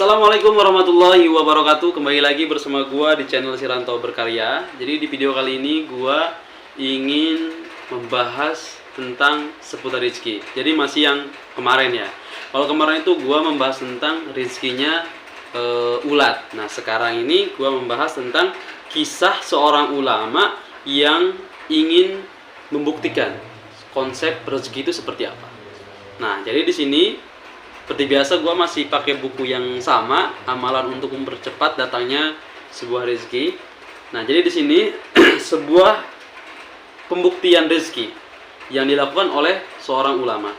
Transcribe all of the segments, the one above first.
Assalamualaikum warahmatullahi wabarakatuh. Kembali lagi bersama gua di channel Siranto Berkarya. Jadi di video kali ini gua ingin membahas tentang seputar rezeki. Jadi masih yang kemarin ya. Kalau kemarin itu gua membahas tentang rezekinya ulat. Nah, sekarang ini gua membahas tentang kisah seorang ulama yang ingin membuktikan konsep rezeki itu seperti apa. Nah, jadi di sini seperti biasa gue masih pakai buku yang sama, Amalan untuk Mempercepat Datangnya Sebuah Rezeki. Nah, jadi di sini sebuah pembuktian rezeki yang dilakukan oleh seorang ulama.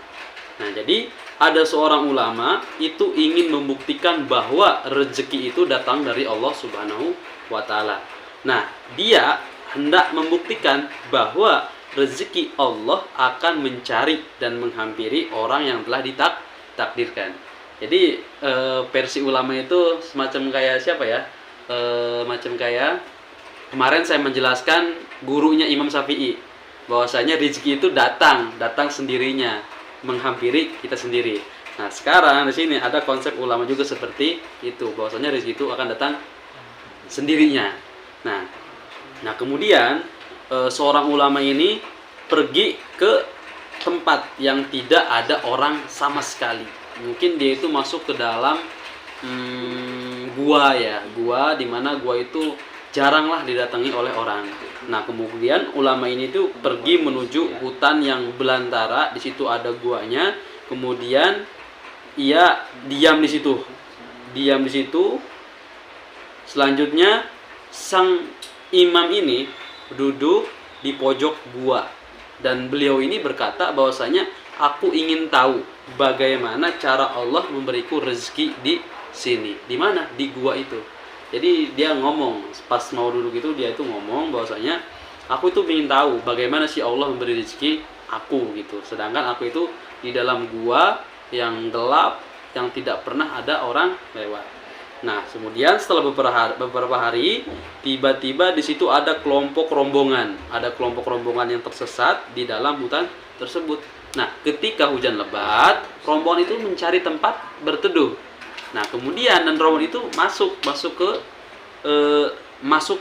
Nah, jadi ada seorang ulama itu ingin membuktikan bahwa rezeki itu datang dari Allah Subhanahu wa taala. Nah, dia hendak membuktikan bahwa rezeki Allah akan mencari dan menghampiri orang yang telah takdirkan. Jadi versi ulama itu semacam kayak siapa ya? Macam kayak kemarin saya menjelaskan gurunya Imam Syafi'i bahwasanya rezeki itu datang sendirinya, menghampiri kita sendiri. Nah, sekarang di sini ada konsep ulama juga seperti itu, bahwasanya rezeki itu akan datang sendirinya. Nah, kemudian seorang ulama ini pergi ke tempat yang tidak ada orang sama sekali. Mungkin dia itu masuk ke dalam gua ya, gua dimana gua itu jaranglah didatangi oleh orang. Nah, kemudian ulama ini tuh pergi menuju hutan yang belantara. Di situ ada guanya. Kemudian ia diam di situ. Selanjutnya sang imam ini duduk di pojok gua. Dan beliau ini berkata bahwasanya aku ingin tahu bagaimana cara Allah memberiku rezeki di sini. Di mana? Di gua itu. Jadi dia ngomong pas mau duduk itu, dia itu ngomong bahwasanya aku itu ingin tahu bagaimana sih Allah memberi rezeki aku gitu. Sedangkan aku itu di dalam gua yang gelap yang tidak pernah ada orang lewat. Nah, kemudian setelah beberapa hari, tiba-tiba di situ ada kelompok rombongan yang tersesat di dalam hutan tersebut. Nah, ketika hujan lebat, rombongan itu mencari tempat berteduh. Nah, kemudian dan rombongan itu masuk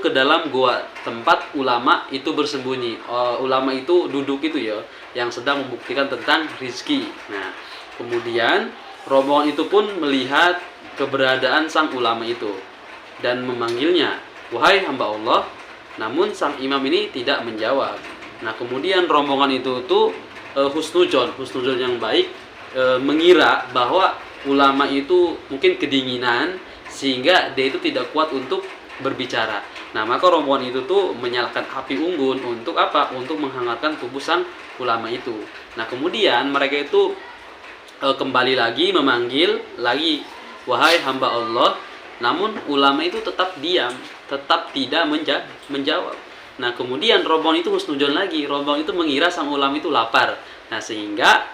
ke dalam gua tempat ulama itu bersembunyi. Ulama itu duduk itu ya, yang sedang membuktikan tentang rezeki. Nah, kemudian rombongan itu pun melihat keberadaan sang ulama itu dan memanggilnya, "Wahai hamba Allah." Namun sang imam ini tidak menjawab. Nah, kemudian rombongan itu tuh husnudzon yang baik, mengira bahwa ulama itu mungkin kedinginan sehingga dia itu tidak kuat untuk berbicara. Nah, maka rombongan itu tuh menyalakan api unggun untuk apa? Untuk menghangatkan tubuh sang ulama itu. Nah, kemudian mereka itu kembali lagi memanggil lagi, "Wahai hamba Allah." Namun ulama itu tetap diam, tetap tidak menjawab. Nah, kemudian rombongan itu husnudzon lagi. Rombongan itu mengira sang ulama itu lapar. Nah, sehingga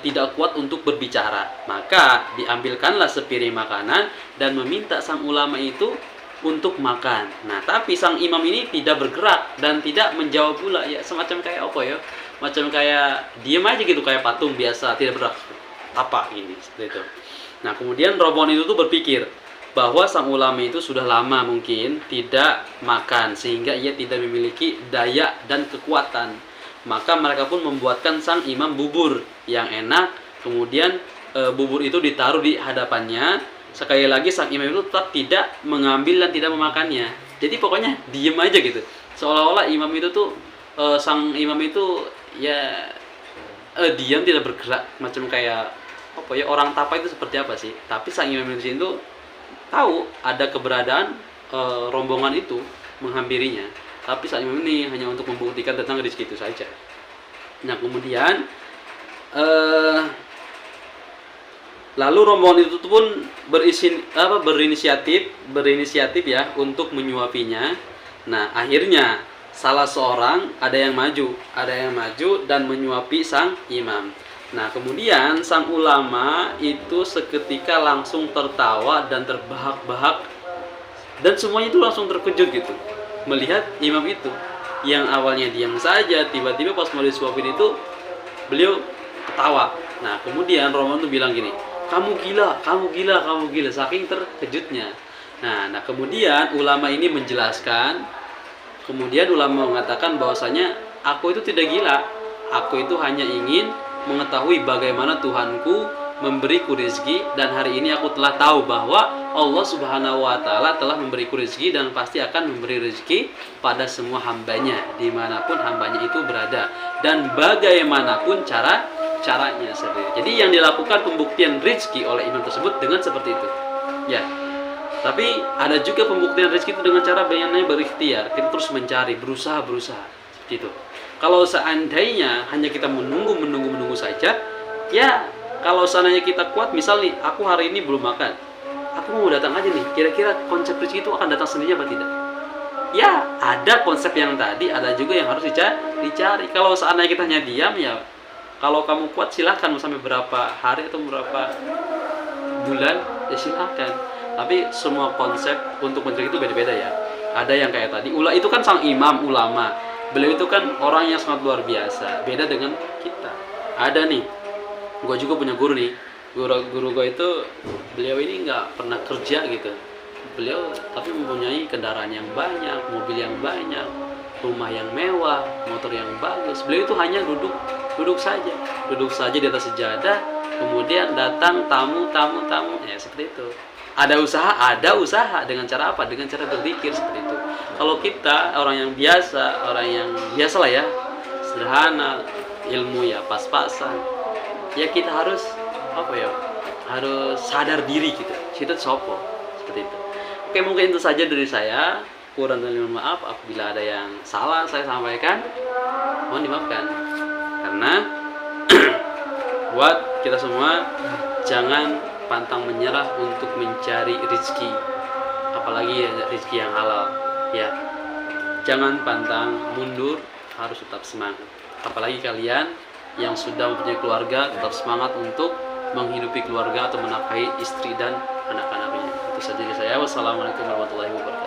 tidak kuat untuk berbicara. Maka diambilkanlah sepiring makanan dan meminta sang ulama itu untuk makan. Nah, tapi sang imam ini tidak bergerak dan tidak menjawab pula. Ya, semacam kayak apa ya? Macam kayak diam aja gitu, kayak patung biasa, tidak bergerak. Apa ini? Seperti itu. Nah, kemudian rombongan itu tuh berpikir bahwa sang ulama itu sudah lama mungkin tidak makan sehingga ia tidak memiliki daya dan kekuatan. Maka mereka pun membuatkan sang imam bubur yang enak. Kemudian bubur itu ditaruh di hadapannya. Sekali lagi sang imam itu tetap tidak mengambil dan tidak memakannya. Jadi pokoknya diem aja gitu. Seolah-olah imam itu tuh sang imam itu ya diam, tidak bergerak, macam kayak apa ya, orang tapa itu seperti apa sih. Tapi sang imam itu tahu ada keberadaan rombongan itu menghampirinya, tapi sang imam ini hanya untuk membuktikan tentang rezeki itu saja. Nah, kemudian lalu rombongan itu pun berinisiatif ya untuk menyuapinya. Nah, akhirnya salah seorang ada yang maju dan menyuapi sang imam. Nah, kemudian sang ulama itu seketika langsung tertawa dan terbahak-bahak, dan semuanya itu langsung terkejut gitu melihat imam itu yang awalnya diam saja, tiba-tiba pas mau disuapin itu beliau ketawa. Nah, kemudian rombongan itu bilang gini, kamu gila, kamu gila, kamu gila, saking terkejutnya. Nah kemudian ulama ini menjelaskan, kemudian ulama mengatakan bahwasanya aku itu tidak gila, aku itu hanya ingin mengetahui bagaimana Tuhanku memberiku rezeki, dan hari ini aku telah tahu bahwa Allah Subhanahu wa Ta'ala telah memberiku rezeki dan pasti akan memberi rezeki pada semua hambanya dimanapun hambanya itu berada dan bagaimanapun caranya sendiri. Jadi yang dilakukan pembuktian rezeki oleh imam tersebut dengan seperti itu ya. Tapi ada juga pembuktian rezeki itu dengan cara yang berikhtiar, kita terus mencari, berusaha seperti itu. Kalau seandainya hanya kita menunggu saja ya, kalau seandainya kita kuat, misal nih, aku hari ini belum makan, aku mau datang aja nih, kira-kira konsep rezeki itu akan datang sendirinya apa tidak? Ya, ada konsep yang tadi, ada juga yang harus dicari. Kalau seandainya kita hanya diam ya, kalau kamu kuat silahkan mau sampai berapa hari atau berapa bulan, ya silahkan. Tapi semua konsep untuk mencari itu beda-beda ya. Ada yang kayak tadi, itu kan sang imam ulama, beliau itu kan orang yang sangat luar biasa, beda dengan kita. Ada nih, gue juga punya guru nih, guru gue itu beliau ini nggak pernah kerja gitu, beliau tapi mempunyai kendaraan yang banyak, mobil yang banyak, rumah yang mewah, motor yang bagus. Beliau itu hanya duduk saja di atas sejadah, kemudian datang tamu ya seperti itu. Ada usaha dengan cara apa? Dengan cara berzikir seperti itu. Kalau kita orang yang biasa lah ya, sederhana, ilmu ya pas-pasan, ya kita harus harus sadar diri kita sopo seperti itu. Oke, mungkin itu saja dari saya, kurang dan mohon maaf apabila ada yang salah saya sampaikan, mohon dimaafkan. Karena buat kita semua jangan pantang menyerah untuk mencari rezeki, apalagi rezeki yang halal ya. Jangan pantang mundur, harus tetap semangat. Apalagi kalian yang sudah mempunyai keluarga, tetap semangat untuk menghidupi keluarga atau menafkahi istri dan anak-anaknya. Itu saja dari saya. Wassalamualaikum warahmatullahi wabarakatuh.